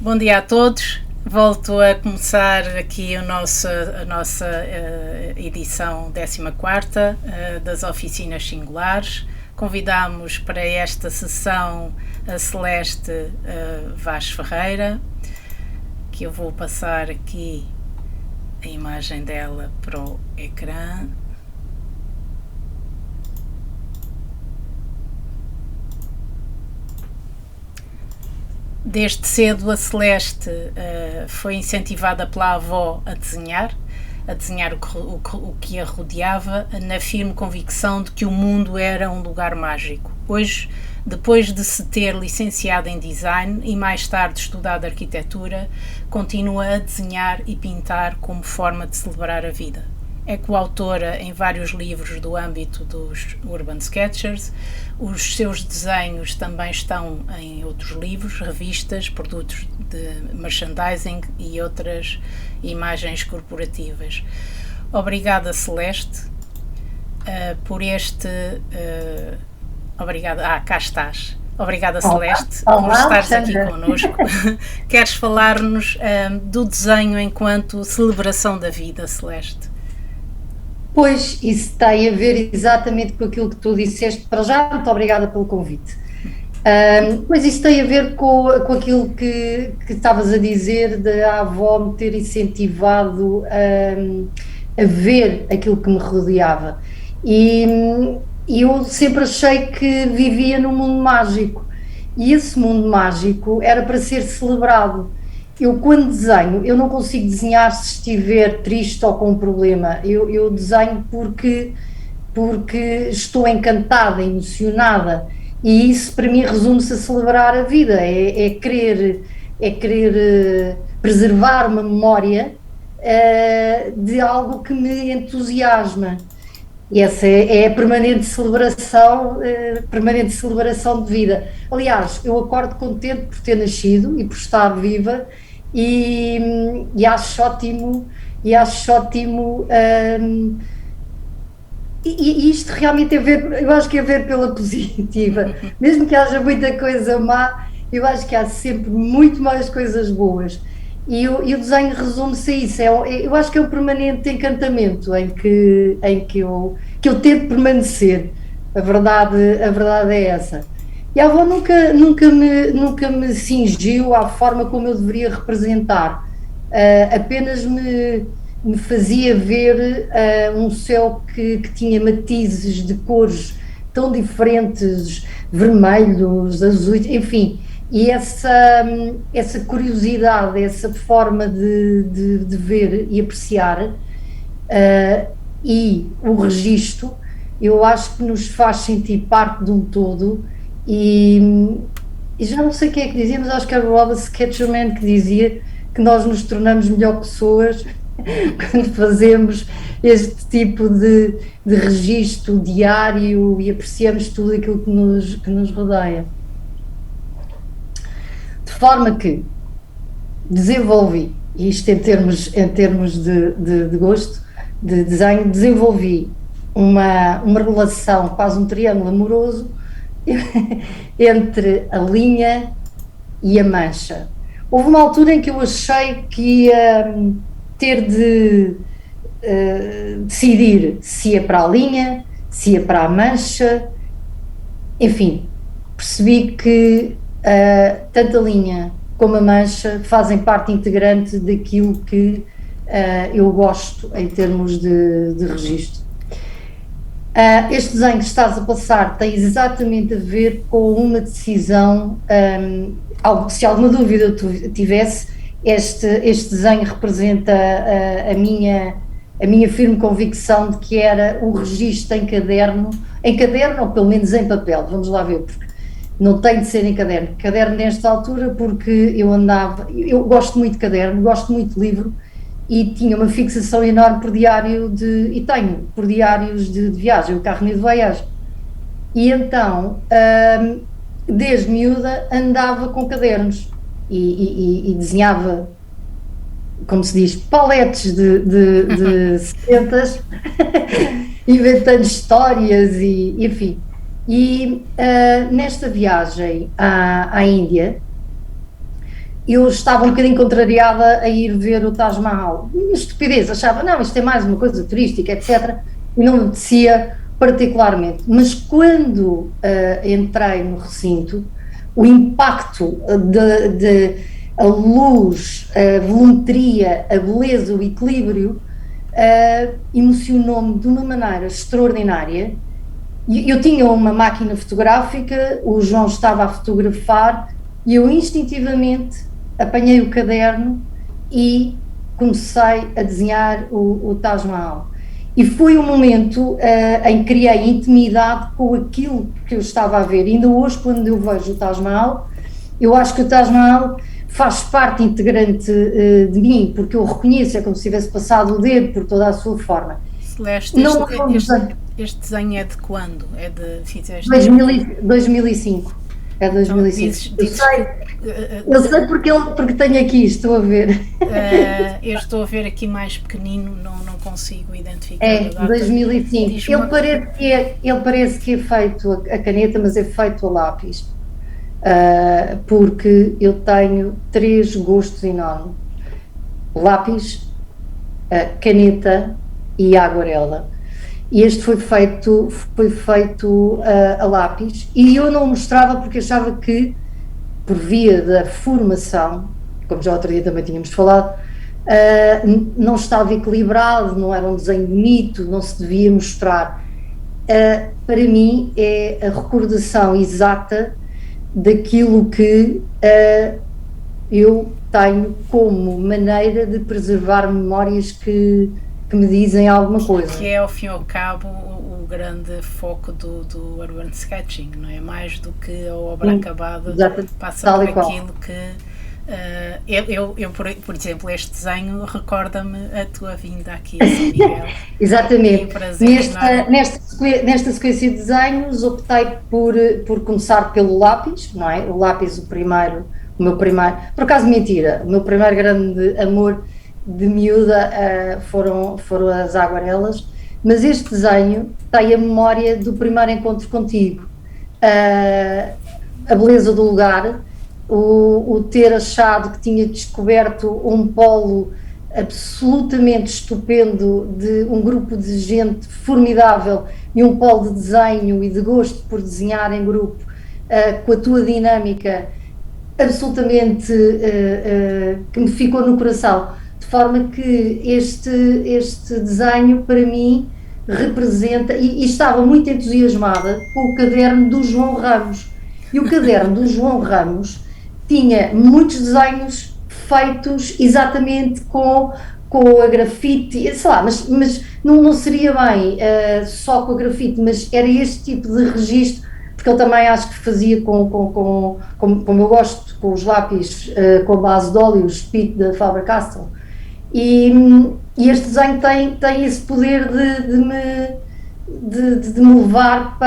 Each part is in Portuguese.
Bom dia a todos. Volto a começar aqui a nossa edição 14ª das Oficinas Singulares. Convidamos para esta sessão a Celeste Vaz Ferreira, que eu vou passar aqui a imagem dela para o ecrã. Desde cedo a Celeste foi incentivada pela avó a desenhar o que a rodeava, na firme convicção de que o mundo era um lugar mágico. Hoje, depois de se ter licenciado em design e mais tarde estudado arquitetura, continua a desenhar e pintar como forma de celebrar a vida. É coautora em vários livros do âmbito dos Urban Sketchers. Os seus desenhos também estão em outros livros, revistas, produtos de merchandising e outras imagens corporativas. Obrigada, Celeste, por este... obrigada. Cá estás. Obrigada, Celeste, por estares aqui connosco. Queres falar-nos do desenho enquanto celebração da vida, Celeste? Pois, isso tem a ver exatamente com aquilo que tu disseste. Para já, muito obrigada pelo convite. Pois isso tem a ver com aquilo que estavas a dizer, da avó me ter incentivado a ver aquilo que me rodeava. E eu sempre achei que vivia num mundo mágico, e esse mundo mágico era para ser celebrado. Eu, quando desenho, eu não consigo desenhar se estiver triste ou com um problema. Eu desenho porque estou encantada, emocionada, e isso para mim resume-se a celebrar a vida, é querer preservar uma memória de algo que me entusiasma. E essa é a permanente celebração de vida. Aliás, eu acordo contente por ter nascido e por estar viva, e acho ótimo, e isto realmente é ver, eu acho que é ver pela positiva, mesmo que haja muita coisa má, eu acho que há sempre muito mais coisas boas, e o desenho resume-se a isso. Eu acho que é um permanente encantamento em que eu tento permanecer. A verdade é essa. E a avó nunca me cingiu à forma como eu deveria representar, apenas me fazia ver um céu que tinha matizes de cores tão diferentes, vermelhos, azuis, enfim, e essa curiosidade, essa forma de ver e apreciar, e o registro, eu acho que nos faz sentir parte de um todo. E já não sei quem é que dizia, mas acho que era o Robert Sketcherman que dizia que nós nos tornamos melhor pessoas quando fazemos este tipo de registro diário e apreciamos tudo aquilo que nos rodeia. De forma que desenvolvi, isto em termos de gosto, de desenho, desenvolvi uma relação, quase um triângulo amoroso, entre a linha e a mancha. Houve uma altura em que eu achei que ia ter de decidir se ia para a linha, se ia para a mancha, enfim, percebi que tanto a linha como a mancha fazem parte integrante daquilo que eu gosto em termos de registro. Este desenho que estás a passar tem exatamente a ver com uma decisão, se alguma dúvida tu tivesse, este desenho representa a minha firme convicção de que era o registro em caderno ou pelo menos em papel, vamos lá ver, porque não tem de ser em caderno nesta altura, porque eu gosto muito de caderno, gosto muito de livro, e tinha uma fixação enorme por diários de viagem, o carnet de voyage. E então, desde miúda, andava com cadernos e desenhava, como se diz, paletes de setentas, inventando histórias e enfim. E nesta viagem à Índia, eu estava um bocadinho contrariada a ir ver o Taj Mahal. Uma estupidez, achava, não, isto é mais uma coisa turística, etc. E não me apetecia particularmente. Mas quando entrei no recinto, o impacto de a luz, a volumetria, a beleza, o equilíbrio, emocionou-me de uma maneira extraordinária. Eu tinha uma máquina fotográfica, o João estava a fotografar e eu instintivamente apanhei o caderno e comecei a desenhar o Taj Mahal. E foi um momento em que criei intimidade com aquilo que eu estava a ver. Ainda hoje, quando eu vejo o Taj Mahal, eu acho que o Taj Mahal faz parte integrante de mim, porque eu reconheço, é como se tivesse passado o dedo por toda a sua forma. Celeste, Não este desenho é de quando? É de fizeste 2005. É 2005. Então, Eu sei porque tenho aqui, estou a ver. Eu estou a ver aqui mais pequenino, não consigo identificar É, a data. 2005. Ele parece que é feito a caneta, mas é feito a lápis. Porque eu tenho 3 gostos enormes: lápis, caneta e aguarela. E este foi feito a lápis, e eu não mostrava porque achava que, por via da formação, como já outro dia também tínhamos falado, não estava equilibrado, não era um desenho bonito, não se devia mostrar. Para mim é a recordação exata daquilo que eu tenho como maneira de preservar memórias que me dizem alguma coisa. Que é, ao fim e ao cabo, o grande foco do urban sketching, não é? Mais do que a obra acabada, passa por aquilo que... por exemplo, este desenho recorda-me a tua vinda aqui a São Miguel. Exatamente. Nesta sequência de desenhos, optei por começar pelo lápis, não é? O lápis, o meu primeiro, por acaso mentira, o meu primeiro grande amor de miúda foram as aguarelas, mas este desenho tem a memória do primeiro encontro contigo, a beleza do lugar, o ter achado que tinha descoberto um polo absolutamente estupendo, de um grupo de gente formidável e um polo de desenho e de gosto por desenhar em grupo, com a tua dinâmica absolutamente que me ficou no coração, de forma que este desenho para mim representa, e estava muito entusiasmada com o caderno do João Ramos, e o caderno do João Ramos tinha muitos desenhos feitos exatamente com a grafite, sei lá, mas não seria bem só com a grafite, mas era este tipo de registro, porque ele também acho que fazia como eu gosto, com os lápis com a base de óleo, os Spit da Faber-Castell, e este desenho tem esse poder de me levar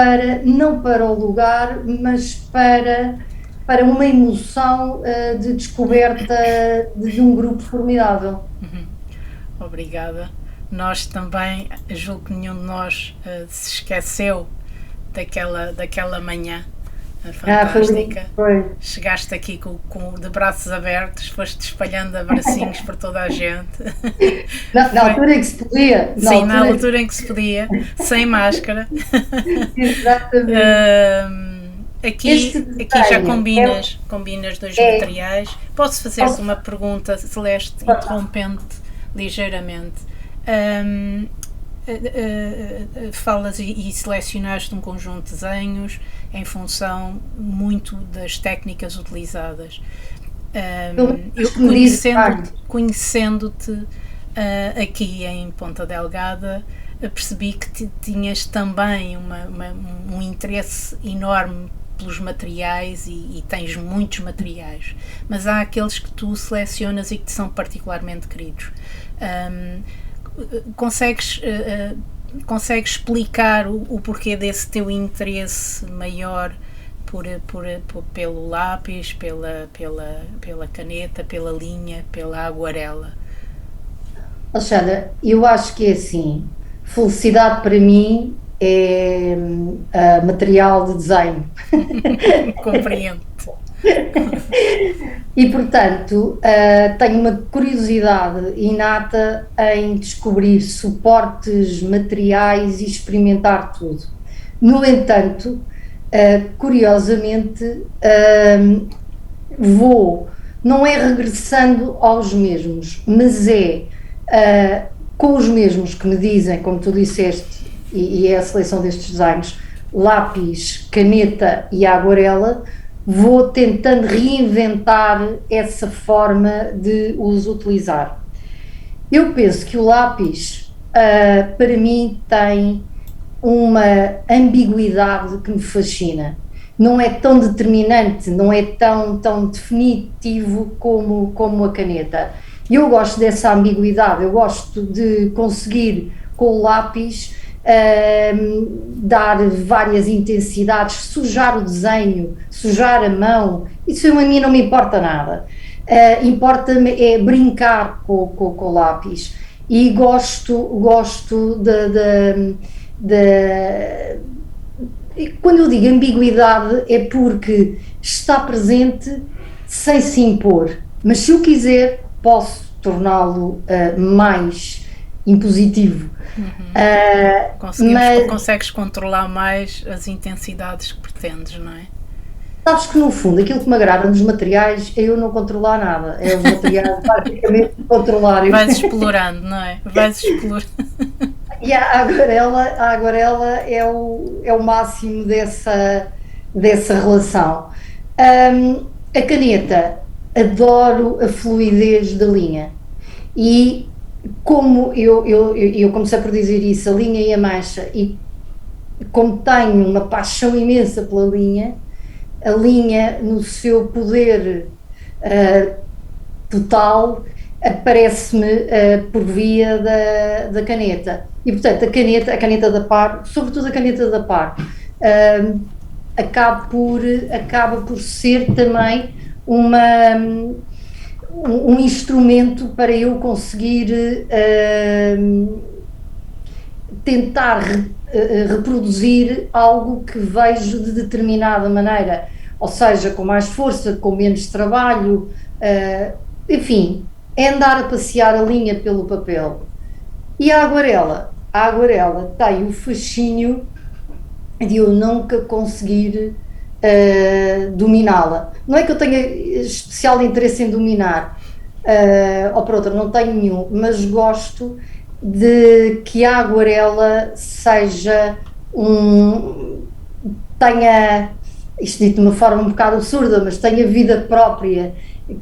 não para o lugar, mas para uma emoção de descoberta de um grupo formidável. Obrigada. Nós também, julgo que nenhum de nós se esqueceu daquela manhã fantástica. Foi. Chegaste aqui de braços abertos, foste espalhando abracinhos por toda a gente. Na altura em que se podia. Na altura em que se podia, sem máscara. Exatamente. Aqui já combinas dois materiais. Posso fazer-te uma pergunta, Celeste, interrompendo-te ligeiramente? Falas e selecionaste um conjunto de desenhos em função muito das técnicas utilizadas. Eu conhecendo-te aqui em Ponta Delgada, percebi que tinhas também um interesse enorme pelos materiais e tens muitos materiais, mas há aqueles que tu selecionas e que te são particularmente queridos. Consegues explicar o porquê desse teu interesse maior pelo lápis, pela caneta, pela linha, pela aguarela? Alexandra, eu acho que é assim, felicidade para mim é material de desenho. Compreendo. E, portanto, tenho uma curiosidade inata em descobrir suportes, materiais e experimentar tudo. No entanto, curiosamente, vou, não é regressando aos mesmos, mas é com os mesmos que me dizem, como tu disseste, e é a seleção destes desenhos, lápis, caneta e aguarela, vou tentando reinventar essa forma de os utilizar. Eu penso que o lápis, para mim, tem uma ambiguidade que me fascina. Não é tão determinante, não é tão definitivo como a caneta. Eu gosto dessa ambiguidade, eu gosto de conseguir, com o lápis, dar várias intensidades, sujar o desenho, sujar a mão, isso a mim não me importa nada. Importa-me é brincar com o lápis e gosto quando eu digo ambiguidade é porque está presente sem se impor, mas se eu quiser posso torná-lo mais impositivo. Consegues controlar mais as intensidades que pretendes, não é? Sabes que no fundo aquilo que me agrada nos materiais é eu não controlar nada, é os materiais basicamente controlarem. Vais explorando, não é? Vais explorando. E a aguarela é o máximo dessa relação. A caneta, adoro a fluidez da linha e como eu comecei por dizer isso, a linha e a mancha, e como tenho uma paixão imensa pela linha, a linha no seu poder total aparece-me por via da caneta. E portanto a caneta da Par, sobretudo a caneta da Par, acaba por ser também um instrumento para eu conseguir tentar reproduzir algo que vejo de determinada maneira, ou seja, com mais força, com menos trabalho, enfim, é andar a passear a linha pelo papel. E a aguarela tem o fascínio de eu nunca conseguir dominá-la. Não é que eu tenha especial interesse em dominar, ou por outra, não tenho nenhum, mas gosto de que a aguarela seja tenha, isto dito de uma forma um bocado absurda, mas tenha vida própria,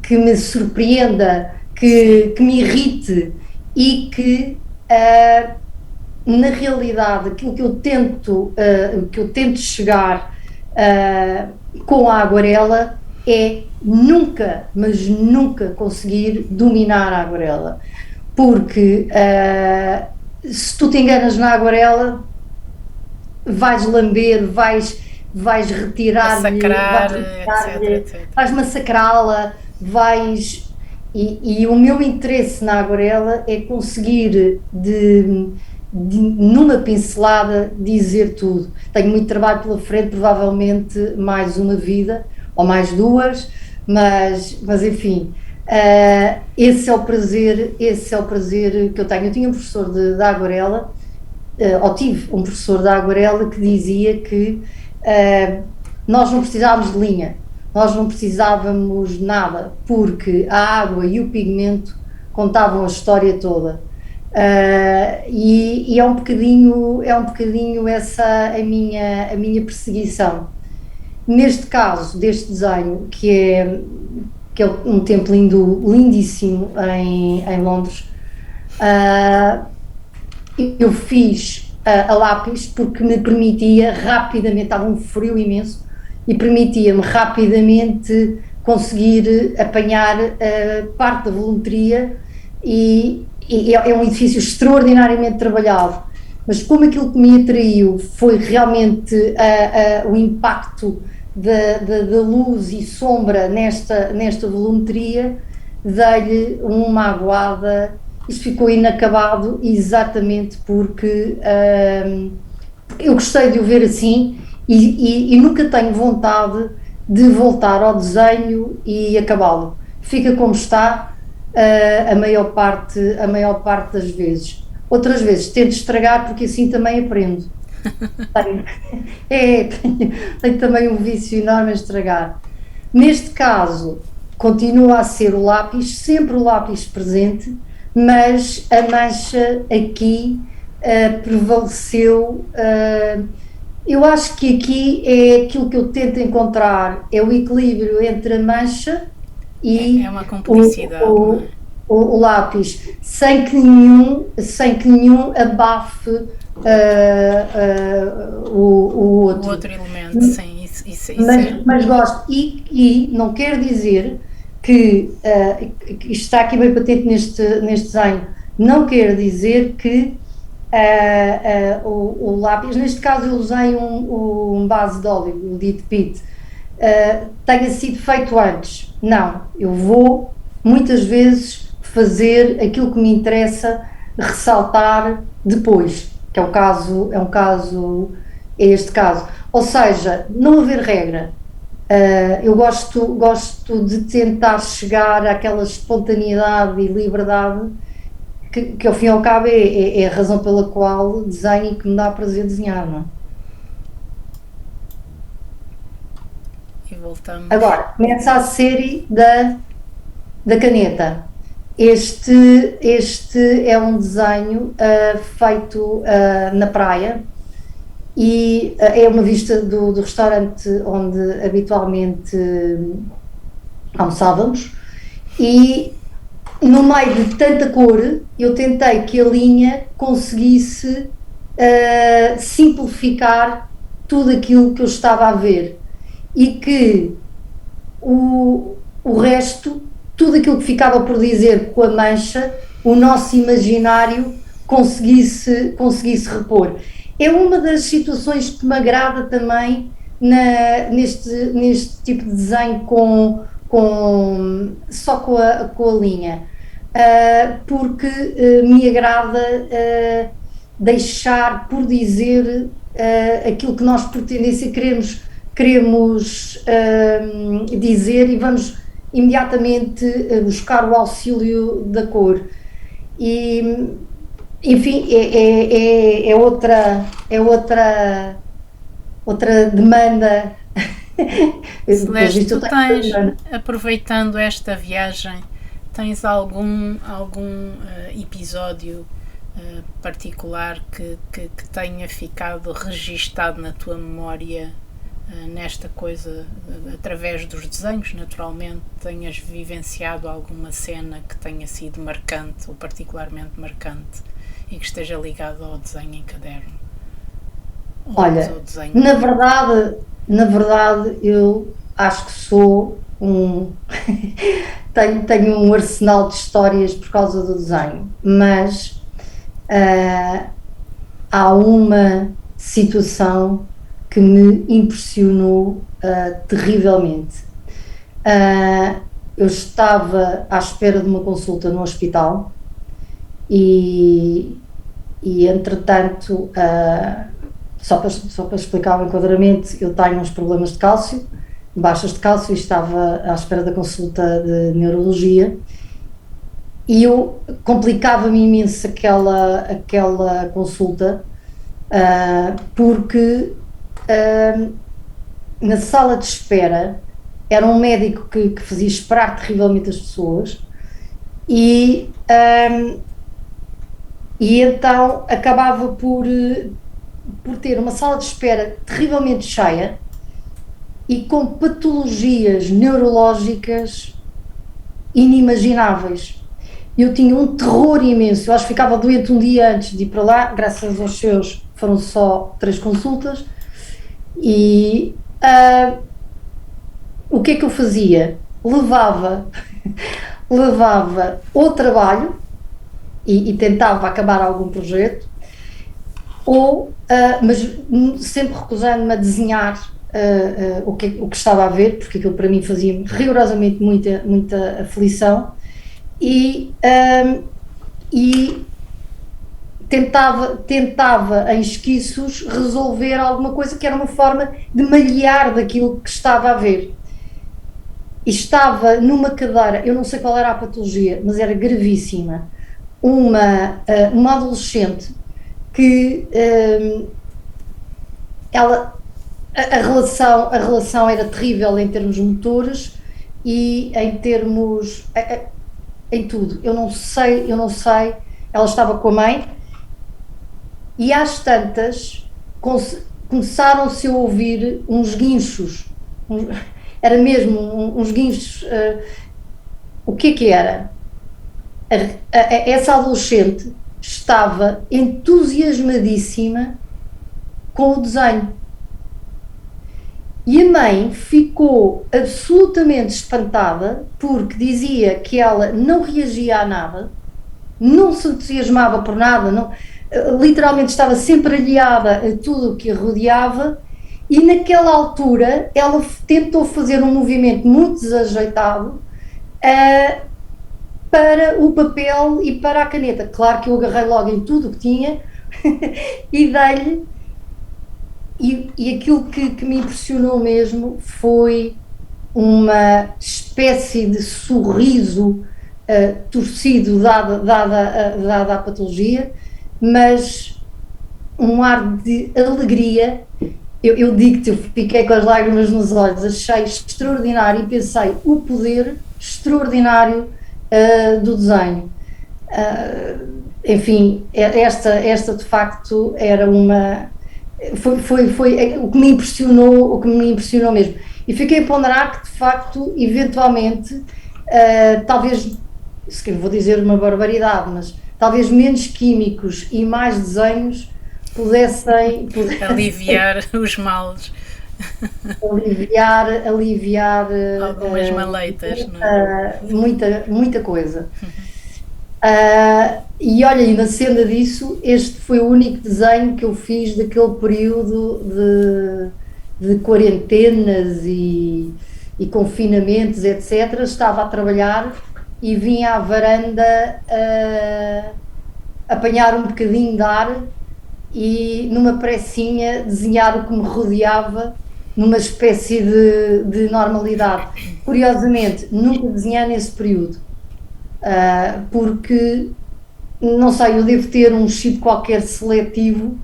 que me surpreenda, que me irrite e que na realidade aquilo que eu tento chegar com a aguarela é nunca, mas nunca conseguir dominar a aguarela, porque se tu te enganas na aguarela vais lamber, vais retirar-lhe, vais massacrá-la, e o meu interesse na aguarela é conseguir numa pincelada dizer tudo. Tenho muito trabalho pela frente, provavelmente mais uma vida ou mais duas, mas enfim, esse é o prazer que eu tenho. Eu tinha um professor de aguarela, ou tive um professor de aguarela que dizia que nós não precisávamos de linha, nós não precisávamos de nada, porque a água e o pigmento contavam a história toda. E é um bocadinho essa a minha perseguição. Neste caso, deste desenho, que é um templo hindu lindíssimo em Londres, eu fiz a lápis porque me permitia rapidamente, estava um frio imenso, e permitia-me rapidamente conseguir apanhar parte da volumetria, e é um edifício extraordinariamente trabalhado, mas como aquilo que me atraiu foi realmente o impacto da luz e sombra nesta volumetria, dei-lhe uma aguada. Isto ficou inacabado exatamente porque eu gostei de o ver assim, e nunca tenho vontade de voltar ao desenho e acabá-lo. Fica como está, a maior parte das vezes. Outras vezes tento estragar porque assim também aprendo. Tenho, tenho também um vício enorme a estragar. Neste caso, continua a ser o lápis, sempre o lápis presente, mas a mancha aqui prevaleceu. Eu acho que aqui é aquilo que eu tento encontrar, é o equilíbrio entre a mancha e É uma cumplicidade, não é? o lápis, sem que nenhum abafe o O outro. outro elemento, sim, isso é. Mas gosto, e não quer dizer que isto está aqui bem patente neste desenho, não quer dizer que o lápis, neste caso eu usei um base de óleo, o Dit Pit, tenha sido feito antes. Não, eu vou muitas vezes fazer aquilo que me interessa ressaltar depois, que é este caso. Ou seja, não haver regra. Eu gosto de tentar chegar àquela espontaneidade e liberdade que ao fim e ao cabo é a razão pela qual desenho e que me dá prazer desenhar, não é? E voltamos. Agora, começa a série da caneta. Este é um desenho feito na praia e é uma vista do restaurante onde habitualmente almoçávamos e no meio de tanta cor eu tentei que a linha conseguisse simplificar tudo aquilo que eu estava a ver e que o resto, tudo aquilo que ficava por dizer com a mancha, o nosso imaginário conseguisse repor. É uma das situações que me agrada também neste tipo de desenho só com a linha, porque me agrada deixar por dizer aquilo que nós pretendemos e queremos dizer e vamos imediatamente buscar o auxílio da cor. E, enfim, é outra demanda. Celeste, tu tens, aproveitando esta viagem, tens algum episódio particular que tenha ficado registado na tua memória nesta coisa, através dos desenhos, naturalmente, tenhas vivenciado alguma cena que tenha sido marcante ou particularmente marcante e que esteja ligado ao desenho em caderno? Olha, na verdade eu acho que sou tenho um arsenal de histórias por causa do desenho, mas há uma situação que me impressionou terrivelmente. Eu estava à espera de uma consulta no hospital e entretanto, só para explicar o enquadramento, eu tenho uns problemas de cálcio, baixas de cálcio, e estava à espera da consulta de neurologia e eu complicava-me imenso aquela consulta, porque na sala de espera era um médico que fazia esperar terrivelmente as pessoas e então acabava por ter uma sala de espera terrivelmente cheia e com patologias neurológicas inimagináveis. Eu tinha um terror imenso, eu acho que ficava doente um dia antes de ir para lá, graças aos seus foram só 3 consultas. E o que é que eu fazia? Levava o trabalho e tentava acabar algum projeto, mas sempre recusando-me a desenhar o que estava a ver, porque aquilo para mim fazia rigorosamente muita aflição, e tentava em esquiços resolver alguma coisa que era uma forma de malhar daquilo que estava a ver. e estava numa cadeira, eu não sei qual era a patologia, mas era gravíssima, uma adolescente que ela, a relação era terrível em termos motores e em termos, em tudo. Eu não sei, ela estava com a mãe e às tantas começaram-se a ouvir uns guinchos, era mesmo uns guinchos, o que era? Essa adolescente estava entusiasmadíssima com o desenho. E a mãe ficou absolutamente espantada porque dizia que ela não reagia a nada, não se entusiasmava por nada, não, literalmente estava sempre aliada a tudo o que a rodeava e naquela altura ela tentou fazer um movimento muito desajeitado para o papel e para a caneta. Claro que eu agarrei logo em tudo o que tinha e dei-lhe. E aquilo que me impressionou mesmo foi uma espécie de sorriso torcido dada a patologia, mas um ar de alegria. Eu digo-te, eu fiquei com as lágrimas nos olhos, achei extraordinário e pensei o poder extraordinário do desenho. Enfim, esta de facto era uma. Foi o que me impressionou mesmo. E fiquei a ponderar que, de facto, eventualmente, talvez, se que vou dizer uma barbaridade, mas talvez menos químicos e mais desenhos pudessem Aliviar os males. aliviar Algumas maleitas, não é? muita coisa. E olha, e na senda disso, este foi o único desenho que eu fiz daquele período de quarentenas e confinamentos, etc. Estava a trabalhar e vinha à varanda apanhar um bocadinho de ar e numa pressinha desenhar o que me rodeava numa espécie de normalidade. Curiosamente, nunca desenhei nesse período, porque, não sei, eu devo ter um chip qualquer seletivo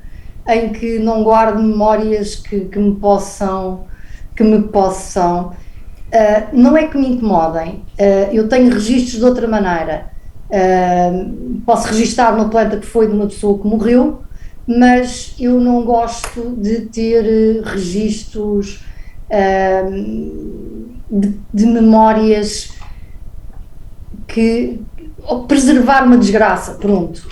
em que não guardo memórias que me possam não é que me incomodem, eu tenho registros de outra maneira, posso registar uma planta que foi de uma pessoa que morreu, mas eu não gosto de ter registros de memórias que preservar uma desgraça, pronto.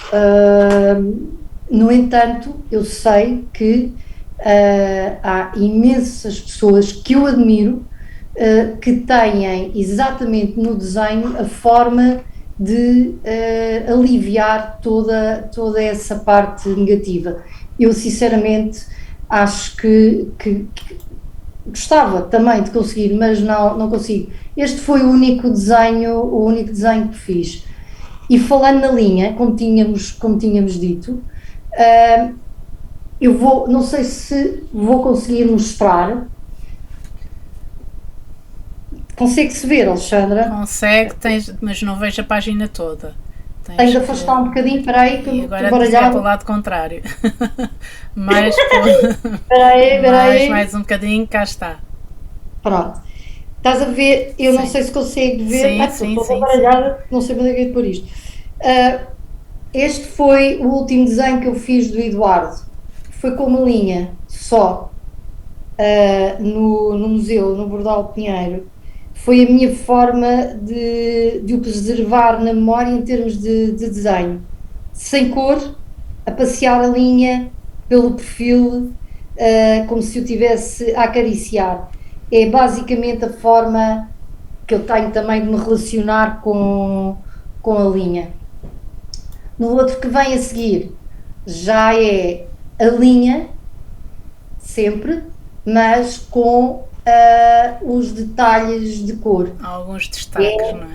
No entanto, eu sei que há imensas pessoas que eu admiro que têm exatamente no desenho a forma de aliviar toda essa parte negativa. Eu sinceramente acho que gostava também de conseguir, mas não consigo. Este foi o único desenho que fiz. E falando na linha, como tínhamos dito, não sei se vou conseguir mostrar. Consegue-se ver, Alexandra? Consegue, mas não vejo a página toda. Tenho de afastar um bocadinho, espera aí, que E eu agora estou dizer baralhada. para o lado contrário. mais, Espera aí. mais um bocadinho, cá está. Pronto. Estás a ver? Eu não Sim. sei se consigo ver. Sim, sim, Estou sim, baralhada, não sei para onde é que é de pôr isto. Este foi o último desenho que eu fiz do Eduardo. Foi com uma linha só, no museu, no Bordal Pinheiro. Foi a minha forma de o preservar na memória em termos de desenho. Sem cor, a passear a linha pelo perfil, como se eu tivesse a acariciar. É basicamente a forma que eu tenho também de me relacionar com a linha. No outro que vem a seguir, já é a linha, sempre, mas com os detalhes de cor. Há alguns destaques, não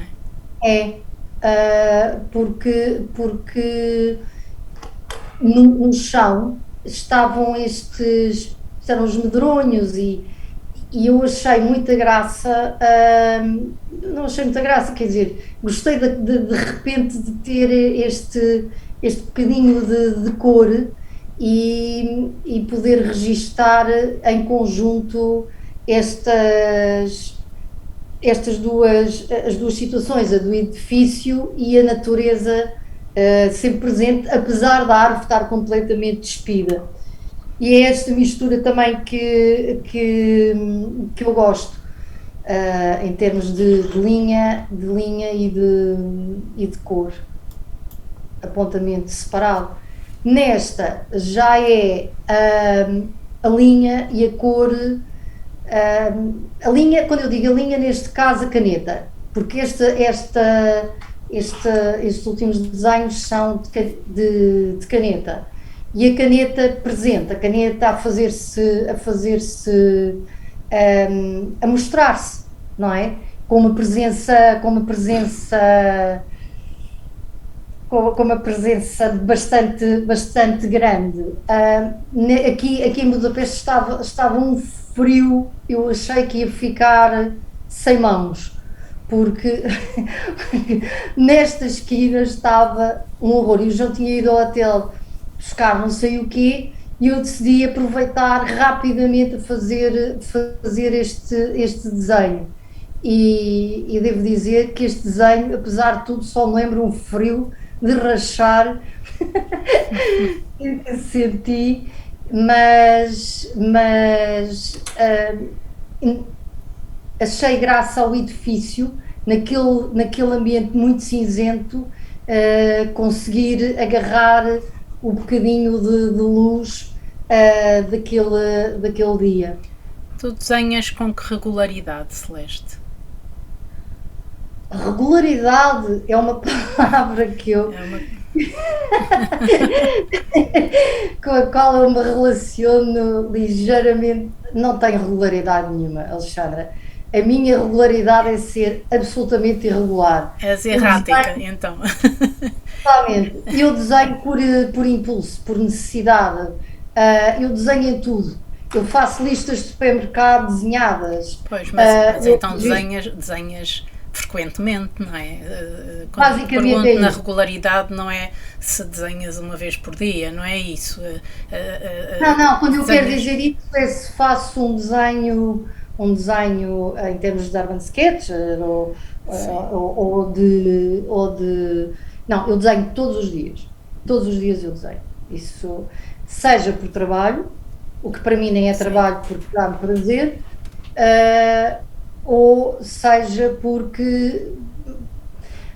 é? Porque no chão estavam eram os medronhos e e eu achei muita graça, não achei muita graça, quer dizer, gostei de repente de ter este bocadinho de cor e poder registar em conjunto estas, as duas situações, a do edifício e a natureza sempre presente, apesar da árvore estar completamente despida. E é esta mistura também que eu gosto, em termos de linha e de cor, apontamento separado. Nesta já é a linha e a cor. A linha, quando eu digo a linha, neste caso a caneta, porque estes últimos desenhos são de caneta, e a caneta presente, a caneta a mostrar-se, não é? Com uma presença bastante grande. Aqui em Budapeste estava um frio, eu achei que ia ficar sem mãos, porque nesta esquina estava um horror. Eu já tinha ido ao hotel buscar não sei o quê, e eu decidi aproveitar rapidamente a fazer este desenho. E devo dizer que este desenho, apesar de tudo, só me lembra um frio de rachar que senti, mas achei graça ao edifício, naquele ambiente muito cinzento, conseguir agarrar o bocadinho de luz daquele dia. Tu desenhas com que regularidade, Celeste? Regularidade é uma palavra que eu É uma... com a qual eu me relaciono ligeiramente. Não tenho regularidade nenhuma, Alexandra. A minha regularidade é ser absolutamente irregular. És errática, então. Totalmente. Eu desenho por impulso, por necessidade. Eu desenho em tudo. Eu faço listas de supermercado desenhadas. Pois, mas então desenhas frequentemente, não é? Quando Basicamente pergunto é isso. na regularidade, não é se desenhas uma vez por dia, não é isso? Não, quando eu quero Desenhas... dizer isso é se faço um desenho em termos de urban sketch ou de. Não, eu desenho todos os dias. Todos os dias eu desenho. Isso, seja por trabalho, o que para mim nem é trabalho porque dá-me prazer, ou seja porque,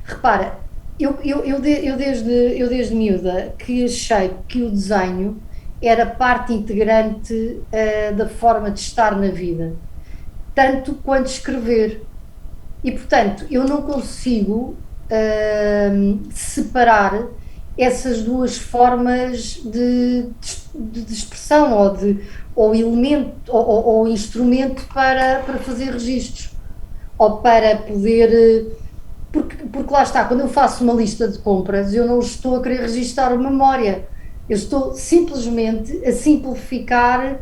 repara, eu desde miúda que achei que o desenho era parte integrante da forma de estar na vida, tanto quanto escrever. E, portanto, eu não consigo separar essas duas formas de expressão ou elemento ou instrumento para fazer registros ou para poder. Porque lá está, quando eu faço uma lista de compras, eu não estou a querer registar uma memória, eu estou simplesmente a simplificar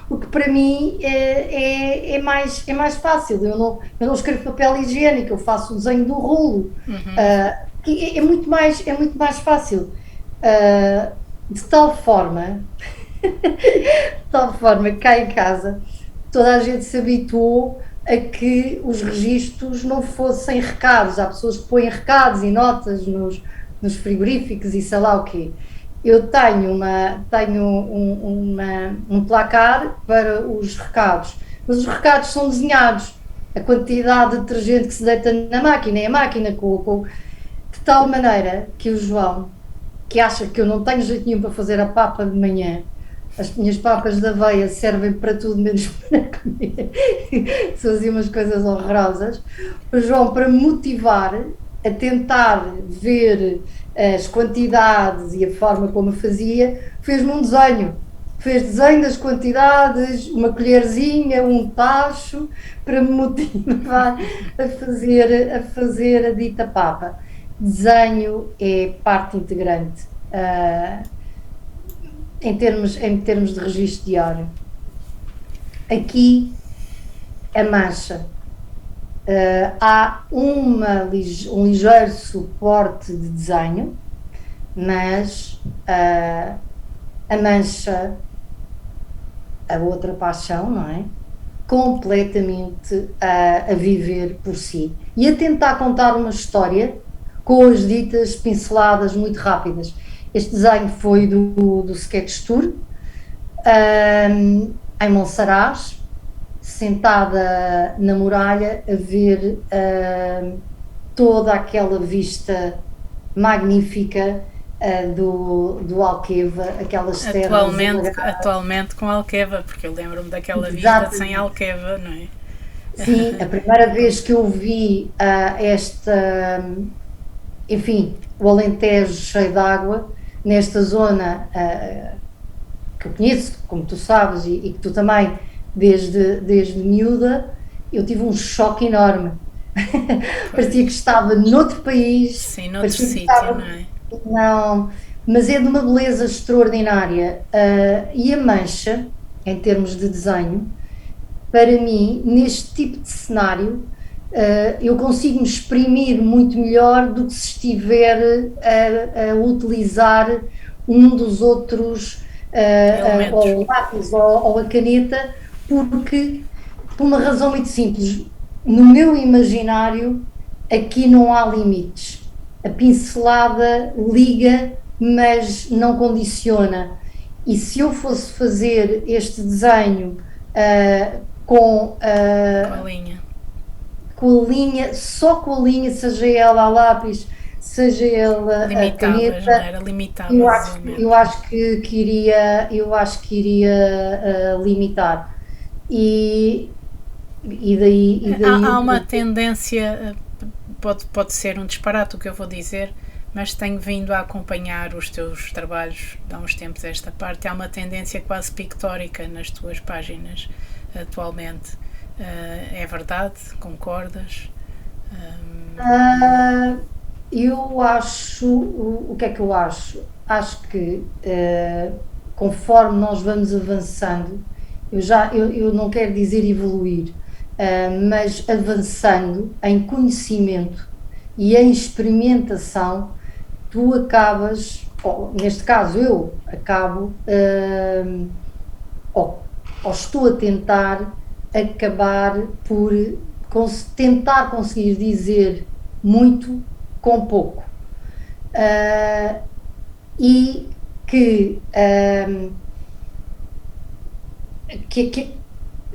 o que para mim é mais fácil. Eu não escrevo papel higiênico, eu faço o desenho do rolo, que é muito mais fácil. De tal forma, que cá em casa toda a gente se habituou a que os registros não fossem recados. Há pessoas que põem recados e notas nos frigoríficos e sei lá o quê. Eu tenho um placar para os recados, mas os recados são desenhados. A quantidade de detergente que se deita na máquina é a máquina de tal maneira que o João, que acha que eu não tenho jeito nenhum para fazer a papa de manhã, as minhas papas de aveia servem para tudo menos para comer, fazia umas coisas horrorosas. O João, para me motivar a tentar ver as quantidades e a forma como eu fazia, fez-me um desenho. Fez desenho das quantidades, uma colherzinha, um tacho, para me motivar a fazer a dita papa. Desenho é parte integrante em termos de registro diário. aqui a mancha. Há um ligeiro suporte de desenho, mas a mancha, a outra paixão, não é? Completamente a viver por si e a tentar contar uma história com as ditas pinceladas muito rápidas. Este desenho foi do Sketch Tour, em Monsaraz, sentada na muralha a ver toda aquela vista magnífica do Alqueva, aquelas terras. Atualmente com Alqueva, porque eu lembro-me daquela vista sem Alqueva, não é? Sim, a primeira vez que eu vi enfim, o Alentejo cheio de água, nesta zona que eu conheço, como tu sabes, e que tu também, desde miúda, eu tive um choque enorme. Parecia que estava noutro país. Sim, noutro sítio, não é? Não, mas é de uma beleza extraordinária. E a mancha, em termos de desenho, para mim, neste tipo de cenário, eu consigo me exprimir muito melhor do que se estiver a utilizar um dos outros, ou o lápis ou a caneta, porque, por uma razão muito simples, no meu imaginário, aqui não há limites. A pincelada liga, mas não condiciona. E se eu fosse fazer este desenho com a linha, só com a linha, seja ela a lápis, seja ela a caneta, eu acho que iria limitar. E daí há uma tendência, pode ser um disparate o que eu vou dizer, mas tenho vindo a acompanhar os teus trabalhos há uns tempos esta parte. Há uma tendência quase pictórica nas tuas páginas atualmente. É verdade? Concordas? Eu acho, o que é que eu acho? Acho que conforme nós vamos avançando, eu não quero dizer evoluir, mas avançando em conhecimento e em experimentação, tu acabas, ou, neste caso eu acabo, ou estou a tentar acabar por tentar conseguir dizer muito com pouco. E que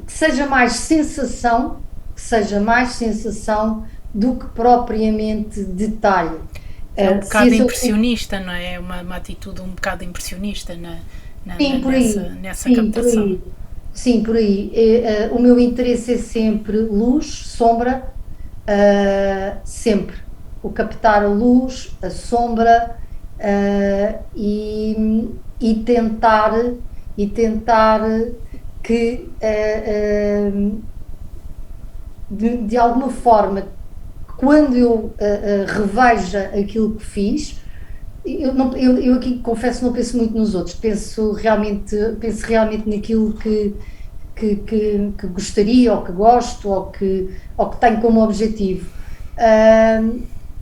seja mais sensação, do que propriamente detalhe. É um bocado impressionista, não é? É uma atitude um bocado impressionista nessa captação. Sim, por aí. O meu interesse é sempre luz, sombra, sempre. O captar a luz, a sombra, e tentar que de alguma forma, quando eu reveja aquilo que fiz, eu aqui confesso não penso muito nos outros, penso realmente naquilo que gostaria, ou que gosto, ou que tenho como objetivo.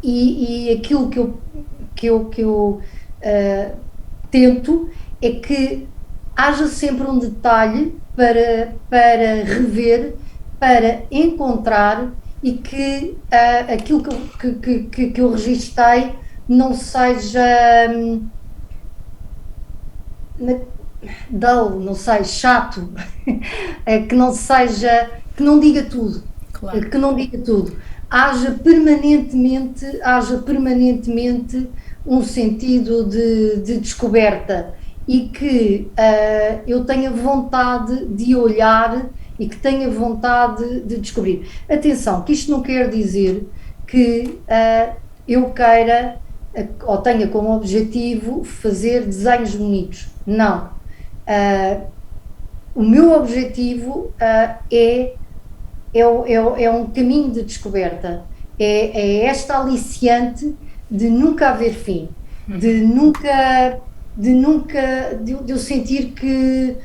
E aquilo que eu tento é que haja sempre um detalhe para rever, para encontrar, e que aquilo que eu registrei não seja dull, não sei, chato, que não diga tudo, claro. Que não diga tudo. Haja permanentemente um sentido de descoberta, e que eu tenha vontade de olhar e que tenha vontade de descobrir. Atenção, que isto não quer dizer que eu queira ou tenha como objetivo fazer desenhos bonitos. Não. O meu objetivo é um caminho de descoberta. É esta aliciante de nunca haver fim, de eu sentir que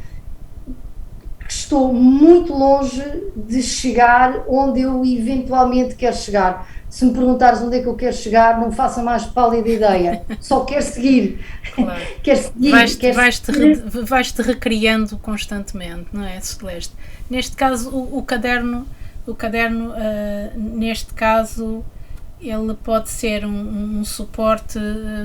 que estou muito longe de chegar onde eu eventualmente quero chegar. Se me perguntares onde é que eu quero chegar, não faço a mais pálida ideia, só quero seguir, Claro. quero seguir, quero seguir. Vais-te recriando constantemente, não é, Celeste? Neste caso, neste caso, ele pode ser um suporte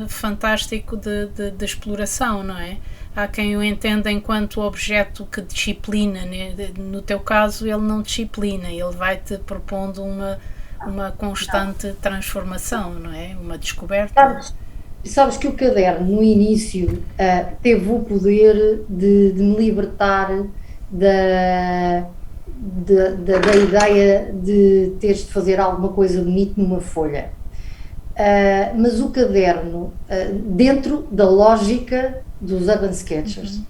fantástico de exploração, não é? Há quem o entenda enquanto objeto que disciplina, né? No teu caso ele não disciplina, ele vai-te propondo uma constante transformação, não é? Uma descoberta. Sabes que o caderno, no início, teve o poder de me libertar da ideia de teres de fazer alguma coisa bonita numa folha. Mas o caderno, dentro da lógica dos Urban Sketchers,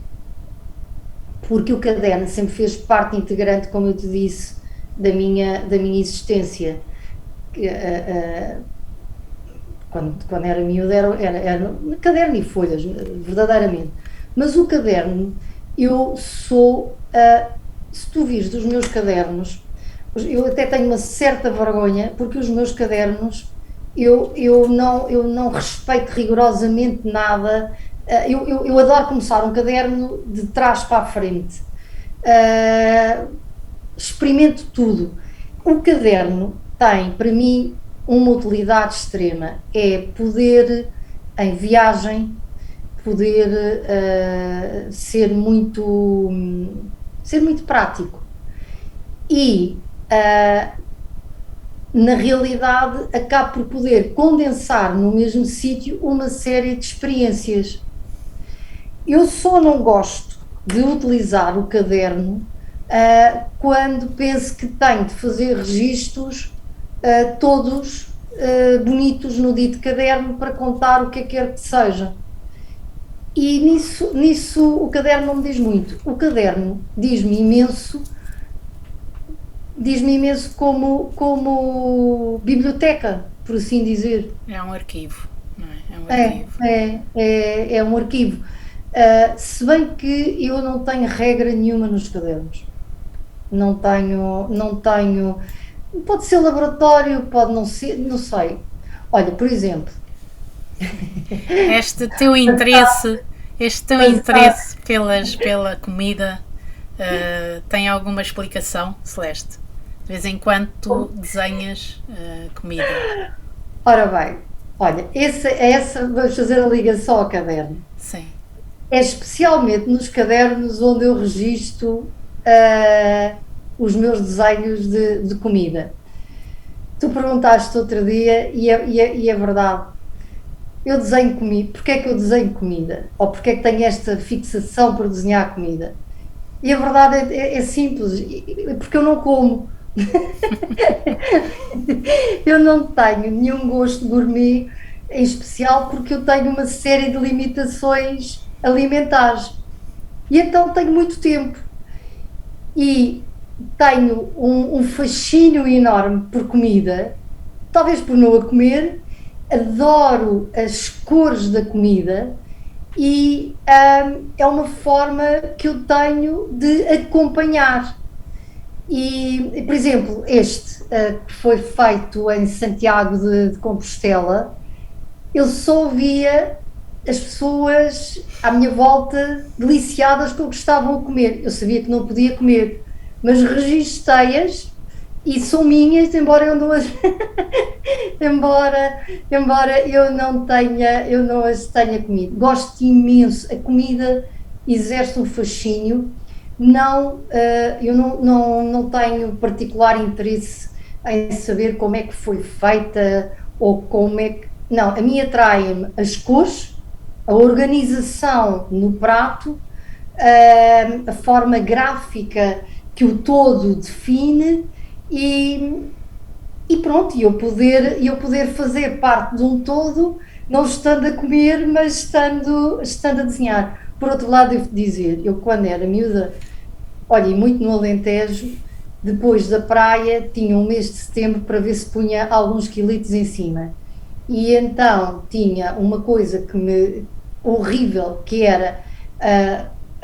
porque o caderno sempre fez parte integrante, como eu te disse, da minha existência. Quando era miúda era caderno e folhas, verdadeiramente. Mas o caderno, eu sou, se tu vires dos meus cadernos, eu até tenho uma certa vergonha, porque os meus cadernos, eu não respeito rigorosamente nada. Eu adoro começar um caderno de trás para a frente. Experimento tudo. O caderno tem, para mim, uma utilidade extrema, é poder, em viagem, poder ser muito prático. E, na realidade, acabo por poder condensar no mesmo sítio uma série de experiências. Eu só não gosto de utilizar o caderno quando penso que tenho de fazer registros todos bonitos no dito caderno para contar o que quer que seja. E nisso o caderno não me diz muito. O caderno diz-me imenso como biblioteca, por assim dizer. É um arquivo, não é? É um arquivo. É um arquivo. Se bem que eu não tenho regra nenhuma nos cadernos. Não tenho. Pode ser laboratório, pode não ser, não sei. Olha, por exemplo. Este teu interesse pela comida tem alguma explicação, Celeste? De vez em quando tu desenhas comida. Ora bem, olha, vamos fazer a ligação ao caderno. Sim. É especialmente nos cadernos onde eu registro os meus desenhos de comida. Tu perguntaste outro dia e é verdade. Eu desenho comida. Porquê é que eu desenho comida? Ou porquê é que tenho esta fixação por desenhar comida? E a verdade é simples, porque eu não como. Eu não tenho nenhum gosto gourmet, em especial porque eu tenho uma série de limitações alimentares. E então tenho muito tempo. E tenho um fascínio enorme por comida, talvez por não a comer, adoro as cores da comida e é uma forma que eu tenho de acompanhar. E por exemplo, este que foi feito em Santiago de Compostela, eu só via as pessoas à minha volta deliciadas com o que estavam a comer. Eu sabia que não podia comer, mas registrei-as e são minhas, embora eu não as embora eu não as tenha comido. Gosto imenso. A comida exerce um fascínio. Eu não tenho particular interesse em saber como é que foi feita ou como é que. Não, a mim atrai-me as cores, a organização no prato, a forma gráfica que o todo define e pronto, eu poder fazer parte de um todo, não estando a comer, mas estando a desenhar. Por outro lado, devo dizer, eu quando era miúda, olha, e muito no Alentejo, depois da praia, tinha um mês de setembro para ver se punha alguns quilitos em cima. E então tinha uma coisa horrível, que era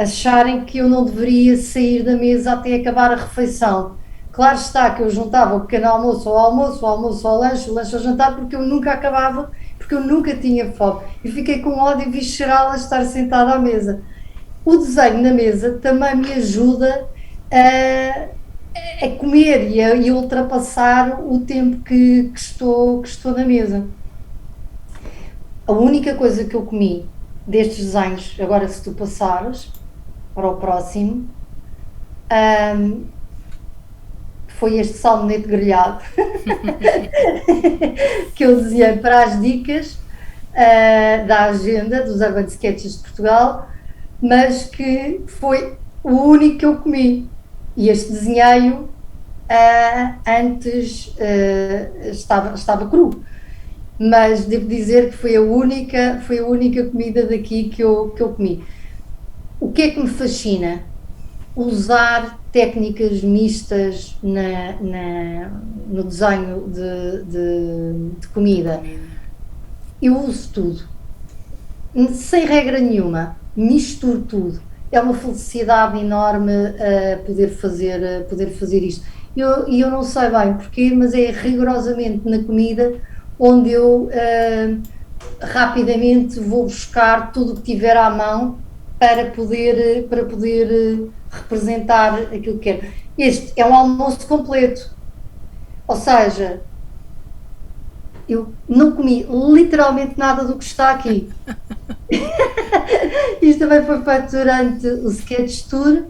acharem que eu não deveria sair da mesa até acabar a refeição. Claro está que eu juntava o pequeno almoço ao almoço, o almoço ao lanche, o lanche ao jantar, porque eu nunca acabava, porque eu nunca tinha fome. E fiquei com ódio visceral a estar sentada à mesa. O desenho na mesa também me ajuda a comer e a ultrapassar o tempo que estou na mesa. A única coisa que eu comi destes desenhos, agora se tu passares para o próximo, foi este salmonete grelhado que eu desenhei para as dicas da agenda dos Urban Sketches de Portugal, mas que foi o único que eu comi. E este desenho antes estava cru, mas devo dizer que foi a única comida daqui que eu comi. O que é que me fascina? Usar técnicas mistas no desenho de comida. Eu uso tudo, sem regra nenhuma, misturo tudo. É uma felicidade enorme poder fazer isto. E eu não sei bem porquê, mas é rigorosamente na comida onde eu rapidamente vou buscar tudo o que tiver à mão para poder representar aquilo que quero. Este é um almoço completo, ou seja, eu não comi literalmente nada do que está aqui. Isto também foi feito durante o Sketch Tour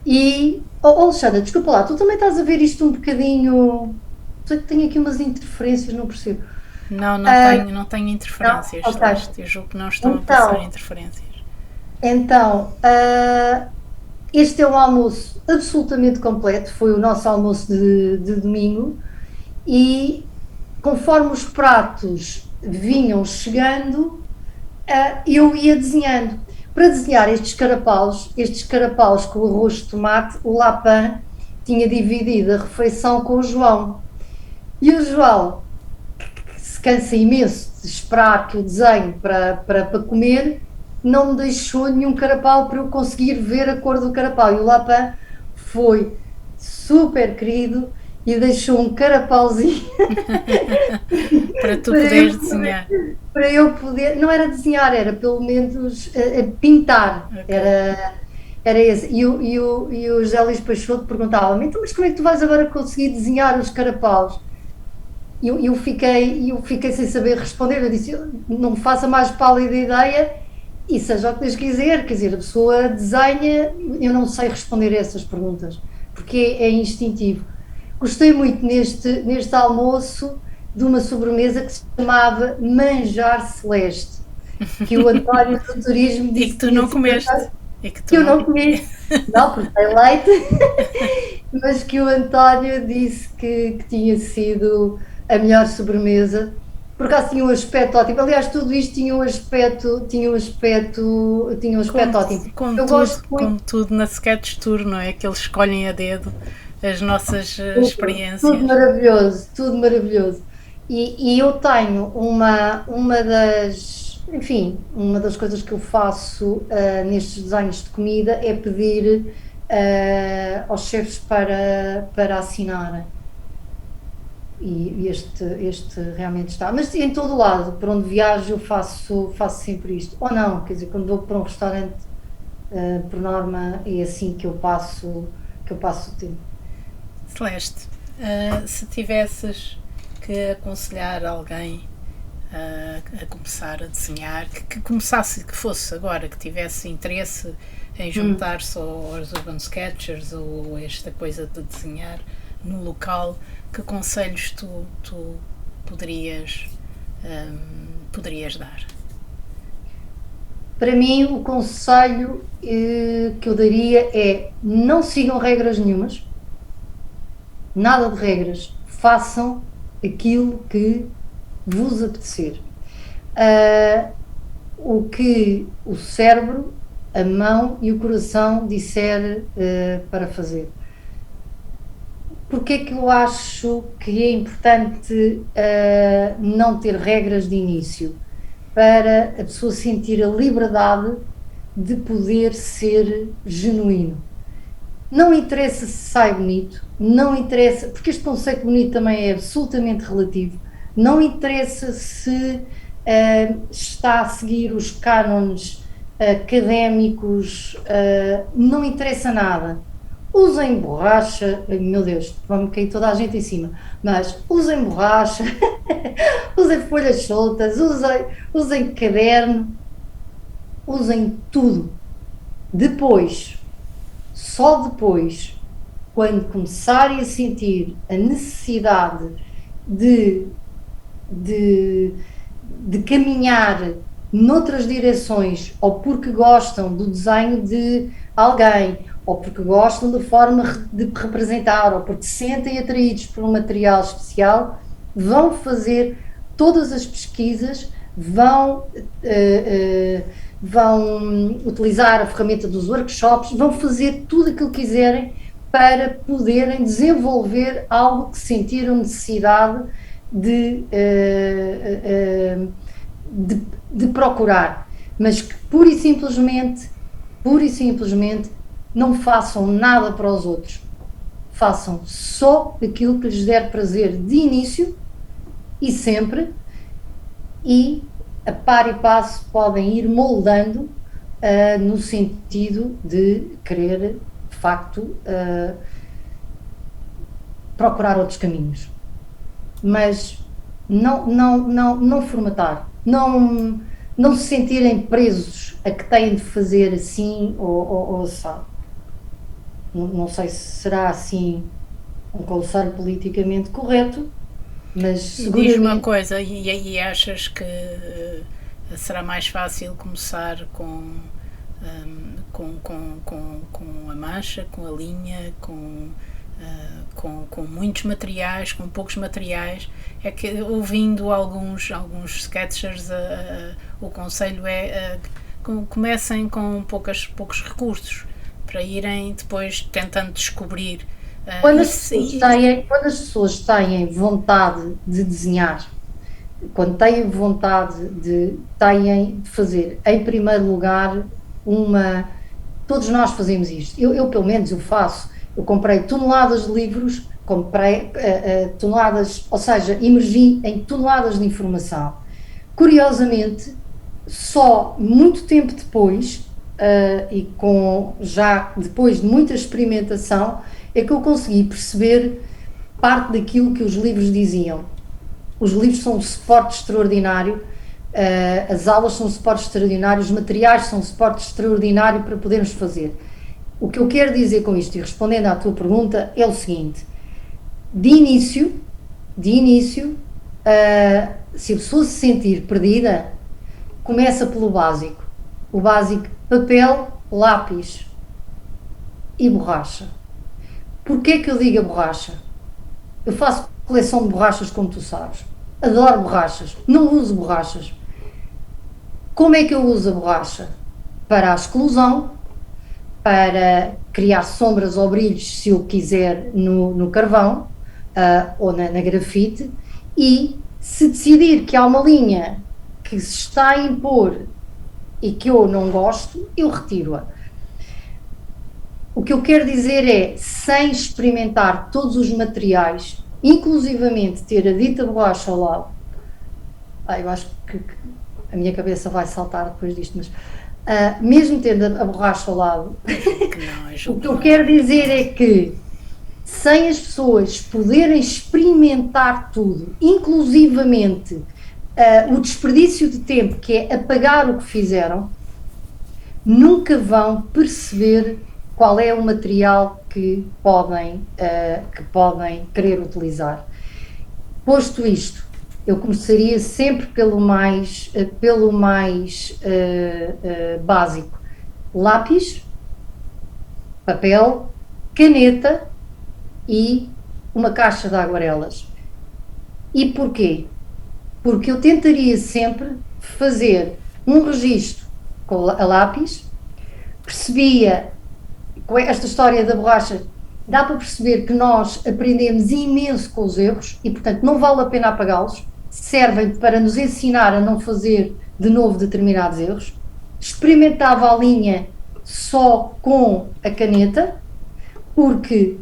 e, Alexandra, desculpa lá, tu também estás a ver isto um bocadinho, tenho aqui umas interferências, não percebo. Não tenho interferências, não, okay. Eu julgo que não estão a passar interferências. Então, este é um almoço absolutamente completo, foi o nosso almoço de domingo e conforme os pratos vinham chegando, eu ia desenhando. Para desenhar estes carapaus com o arroz de tomate, o Lapin tinha dividido a refeição com o João. E o João, que se cansa imenso de esperar que eu desenhe para comer, não me deixou nenhum carapau para eu conseguir ver a cor do carapau. E o Lapin foi super querido e deixou um carapauzinho para tu poderes desenhar. Para eu poder, não era desenhar, era pelo menos pintar. Okay. Era esse. E o José Luís Peixoto perguntava-me: então, mas como é que tu vais agora conseguir desenhar os carapaus? E eu fiquei sem saber responder. Eu disse: não me faça mais pálida ideia e seja o que Deus quiser. Quer dizer, a pessoa desenha, eu não sei responder a essas perguntas, porque é instintivo. Gostei muito neste almoço de uma sobremesa que se chamava Manjar Celeste, que o António do Turismo disse e que tu não comeste. Que eu não comi, não, porque tem leite, mas que o António disse que tinha sido a melhor sobremesa, por acaso tinha um aspecto ótimo. Aliás, tudo isto tinha um aspecto ótimo. Como tudo na Sketch Tour, não é? Que eles escolhem a dedo as nossas experiências. Tudo maravilhoso. E eu tenho uma das coisas que eu faço nestes desenhos de comida é pedir aos chefes para assinarem. E este realmente está. Mas em todo lado, para onde viajo, eu faço sempre isto. Ou não, quer dizer, quando vou para um restaurante, por norma, é assim que eu passo o tempo. Celeste, se tivesses que aconselhar alguém a começar a desenhar, que começasse, que fosse agora, que tivesse interesse em juntar-se aos Urban Sketchers ou esta coisa de desenhar no local, que conselhos tu poderias dar? Para mim, o conselho que eu daria é: não sigam regras nenhumas, nada de regras, façam aquilo que vos apetecer. O que o cérebro, a mão e o coração disser para fazer. Porque é que eu acho que é importante não ter regras de início? Para a pessoa sentir a liberdade de poder ser genuíno. Não interessa se sai bonito, não interessa, porque este conceito bonito também é absolutamente relativo, não interessa se está a seguir os cânones académicos, não interessa nada. Usem borracha, meu Deus, vamos cair toda a gente em cima, mas usem borracha, usem folhas soltas, usem caderno, usem tudo. Depois, só depois, quando começarem a sentir a necessidade de, de, de caminhar noutras direções, ou porque gostam do desenho de alguém, ou porque gostam da forma de representar, ou porque se sentem atraídos por um material especial, vão fazer todas as pesquisas, vão utilizar a ferramenta dos workshops, vão fazer tudo aquilo que quiserem para poderem desenvolver algo que sentiram necessidade de procurar, mas que pura e simplesmente não façam nada para os outros, façam só aquilo que lhes der prazer de início e sempre, e a par e passo podem ir moldando no sentido de querer, de facto, procurar outros caminhos. Mas não formatar, não se sentirem presos a que têm de fazer assim ou assado. Não sei se será assim um conselho politicamente correto, mas seguramente... Diz-me uma coisa, e achas que será mais fácil começar com a mancha, com a linha, com muitos materiais, com poucos materiais? É que, ouvindo alguns sketchers, o conselho é comecem com poucos recursos, para irem depois tentando descobrir. Quando as pessoas têm vontade de desenhar, quando têm vontade de fazer, em primeiro lugar, todos nós fazemos isto, eu pelo menos eu faço, eu comprei toneladas de livros, comprei toneladas, ou seja, emergi em toneladas de informação. Curiosamente, só muito tempo depois, e já depois de muita experimentação, é que eu consegui perceber parte daquilo que os livros diziam. Os livros são um suporte extraordinário, as aulas são um suporte extraordinário, os materiais são um suporte extraordinário para podermos fazer. O que eu quero dizer com isto, e respondendo à tua pergunta, é o seguinte: de início, se a pessoa se sentir perdida, começa pelo básico. O básico: papel, lápis e borracha. Porquê que eu digo a borracha? Eu faço coleção de borrachas, como tu sabes. Adoro borrachas. Não uso borrachas. Como é que eu uso a borracha? Para a exclusão, para criar sombras ou brilhos, se eu quiser, no carvão ou na grafite, e se decidir que há uma linha que se está a impor e que eu não gosto, eu retiro-a. O que eu quero dizer é, sem experimentar todos os materiais, inclusivamente ter a dita borracha ao lado, eu acho que a minha cabeça vai saltar depois disto, mas mesmo tendo a borracha ao lado, o que eu quero dizer é que, sem as pessoas poderem experimentar tudo, inclusivamente o desperdício de tempo, que é apagar o que fizeram, nunca vão perceber qual é o material que podem querer utilizar. Posto isto, eu começaria sempre pelo mais básico: lápis, papel, caneta e uma caixa de aguarelas. E porquê? Porque eu tentaria sempre fazer um registro com a lápis, percebia com esta história da borracha, dá para perceber que nós aprendemos imenso com os erros e, portanto, não vale a pena apagá-los, servem para nos ensinar a não fazer de novo determinados erros. experimentava a linha só com a caneta, porque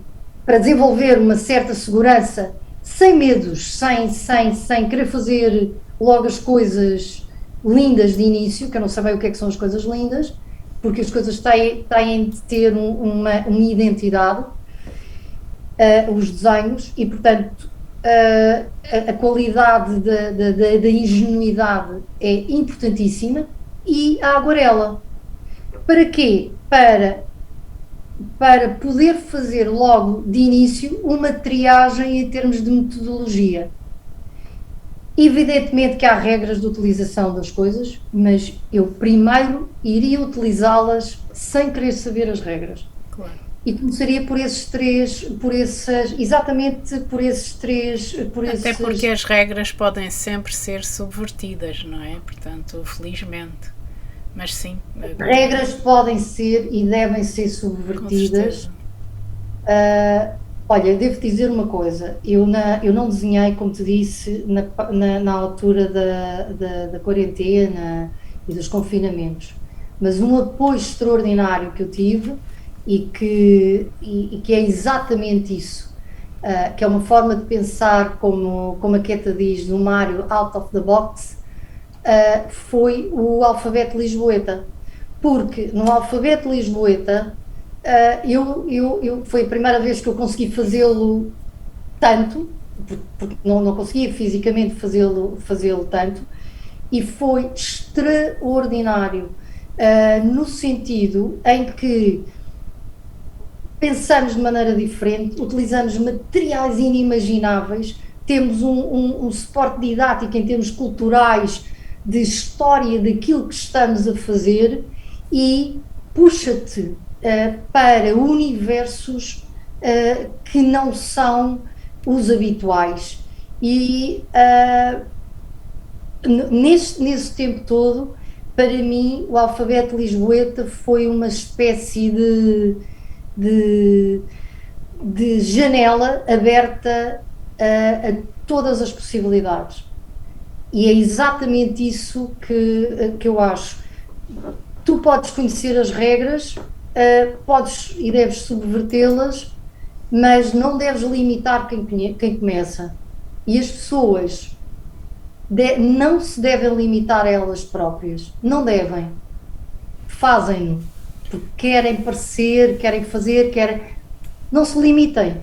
para desenvolver uma certa segurança, sem medos, sem querer fazer logo as coisas lindas de início, que eu não sei bem o que é que são as coisas lindas, porque as coisas têm de ter uma identidade, os desenhos, e portanto a qualidade da ingenuidade é importantíssima, e a aguarela. Para quê? Para poder fazer logo de início uma triagem em termos de metodologia. Evidentemente que há regras de utilização das coisas, mas eu primeiro iria utilizá-las sem querer saber as regras. Claro. E começaria exatamente por esses três. Até porque as regras podem sempre ser subvertidas, não é? Portanto, felizmente. Mas sim. Regras podem ser e devem ser subvertidas. Olha, devo dizer uma coisa, eu não desenhei, como te disse, na altura da quarentena e dos confinamentos, mas um apoio extraordinário que eu tive e que é exatamente isso, que é uma forma de pensar, como a Queta diz, no Mário, out of the box, foi o alfabeto lisboeta, porque no alfabeto lisboeta foi a primeira vez que eu consegui fazê-lo tanto, porque não conseguia fisicamente fazê-lo tanto, e foi extraordinário, no sentido em que pensamos de maneira diferente, utilizamos materiais inimagináveis, temos um suporte didático em termos culturais, de história daquilo que estamos a fazer, e puxa-te para universos que não são os habituais. E nesse tempo todo, para mim, o alfabeto lisboeta foi uma espécie de janela aberta a todas as possibilidades. E é exatamente isso que eu acho. Tu podes conhecer as regras, podes e deves subvertê-las, mas não deves limitar quem começa. E as pessoas não se devem limitar a elas próprias. Não devem. Fazem-no. Porque querem parecer, querem fazer, não se limitem.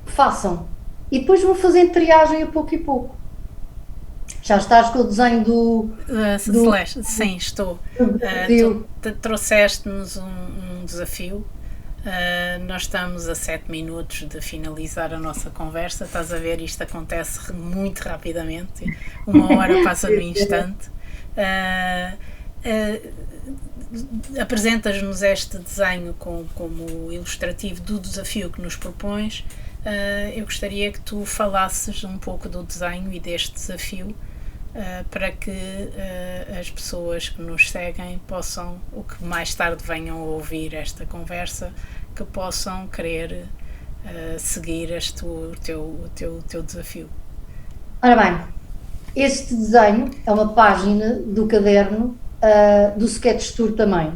Façam. E depois vão fazendo triagem a pouco e pouco. Já estás com o desenho do Celeste, sim, estou. Tu trouxeste-nos um desafio. Nós estamos a 7 minutos de finalizar a nossa conversa. Estás a ver, isto acontece muito rapidamente. Uma hora passa no instante. Apresentas-nos este desenho como ilustrativo do desafio que nos propões. Eu gostaria que tu falasses um pouco do desenho e deste desafio, para que as pessoas que nos seguem possam, ou que mais tarde venham a ouvir esta conversa, que possam querer seguir o teu desafio. Ora bem, este desenho é uma página do caderno do Sketch Tour também,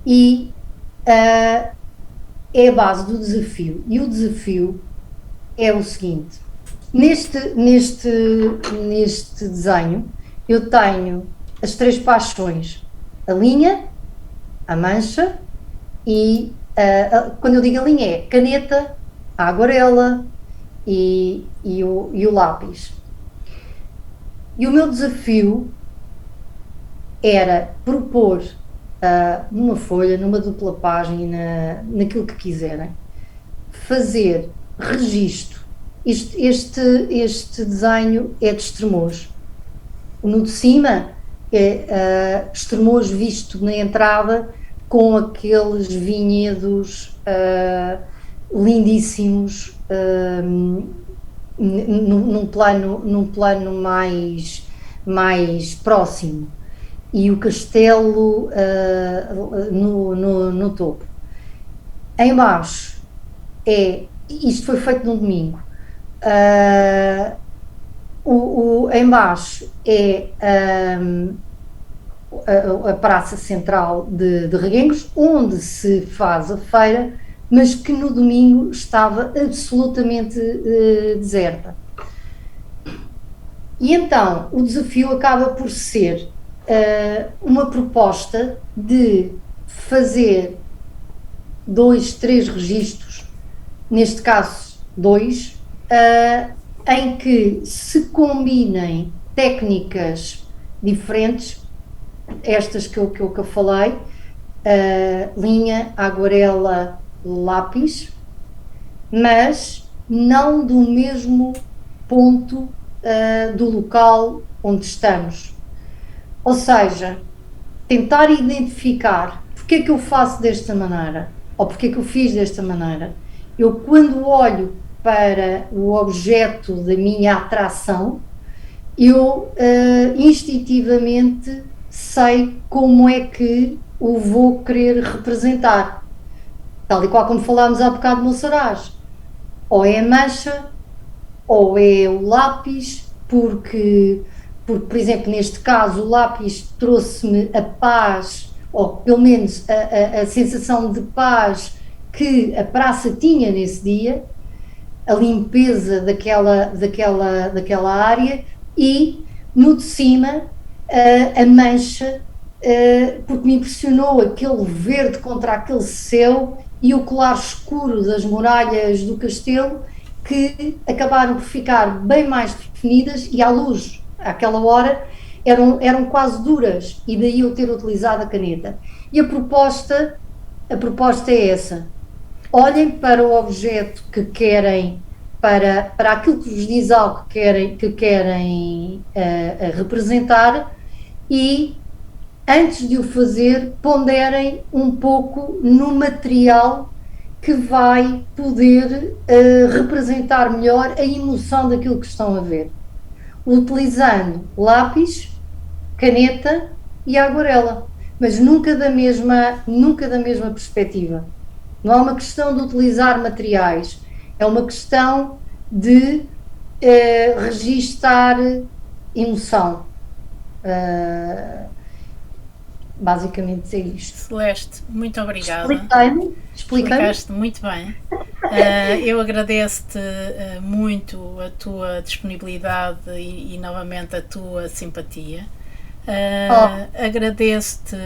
e é a base do desafio, e o desafio é o seguinte: neste desenho eu tenho as 3 paixões: a linha, a mancha e, quando eu digo a linha, é caneta, a aguarela e o lápis. E o meu desafio era propor numa folha, numa dupla página, naquilo que quiserem, fazer registro. Este desenho é de Estremoz. No de cima é Estremoz visto na entrada, com aqueles vinhedos lindíssimos, num plano mais próximo, e o castelo no topo. Em baixo isto foi feito no domingo. Em baixo é a praça central de Reguengos, onde se faz a feira, mas que no domingo estava absolutamente deserta. E então o desafio acaba por ser uma proposta de fazer 2, 3 registros, neste caso 2, em que se combinem técnicas diferentes, estas que eu falei, linha, aguarela, lápis, mas não do mesmo ponto do local onde estamos. Ou seja, tentar identificar porque é que eu faço desta maneira, ou porque é que eu fiz desta maneira. Eu, quando olho para o objeto da minha atração, eu instintivamente sei como é que o vou querer representar. Tal e qual como falámos há bocado no Saraz. Ou é a mancha, ou é o lápis, porque, por exemplo, neste caso, o lápis trouxe-me a paz, ou pelo menos a sensação de paz que a praça tinha nesse dia, a limpeza daquela área, e no de cima a mancha, porque me impressionou aquele verde contra aquele céu e o colar escuro das muralhas do castelo, que acabaram por ficar bem mais definidas e à luz, àquela hora, eram quase duras, e daí eu ter utilizado a caneta. E a proposta é essa: olhem para o objeto que querem, para aquilo que vos diz algo que querem representar, e antes de o fazer, ponderem um pouco no material que vai poder representar melhor a emoção daquilo que estão a ver, utilizando lápis, caneta e aguarela, mas nunca da mesma perspectiva. Não é uma questão de utilizar materiais, é uma questão de registar emoção. Basicamente é isto. Celeste, muito obrigada. Explicaste muito bem. Eu agradeço-te muito a tua disponibilidade e novamente a tua simpatia. Agradeço-te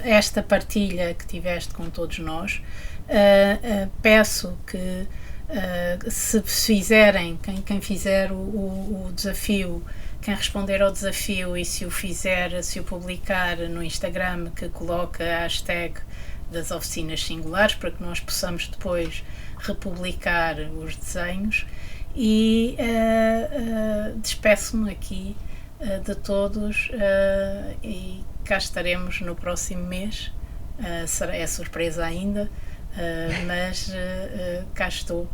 esta partilha que tiveste com todos nós. Peço que se fizerem, quem fizer o desafio, quem responder ao desafio e se o fizer, se o publicar no Instagram, que coloca a hashtag das oficinas singulares, para que nós possamos depois republicar os desenhos. E despeço-me aqui de todos e cá estaremos no próximo mês. É surpresa ainda, mas cá estou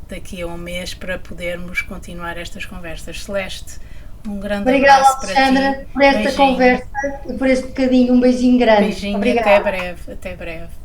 daqui a um mês para podermos continuar estas conversas. Celeste, um grande abraço para ti. Obrigada, Alexandra, por esta conversa e por este bocadinho. Um beijinho grande. Beijinho, obrigada. Até breve.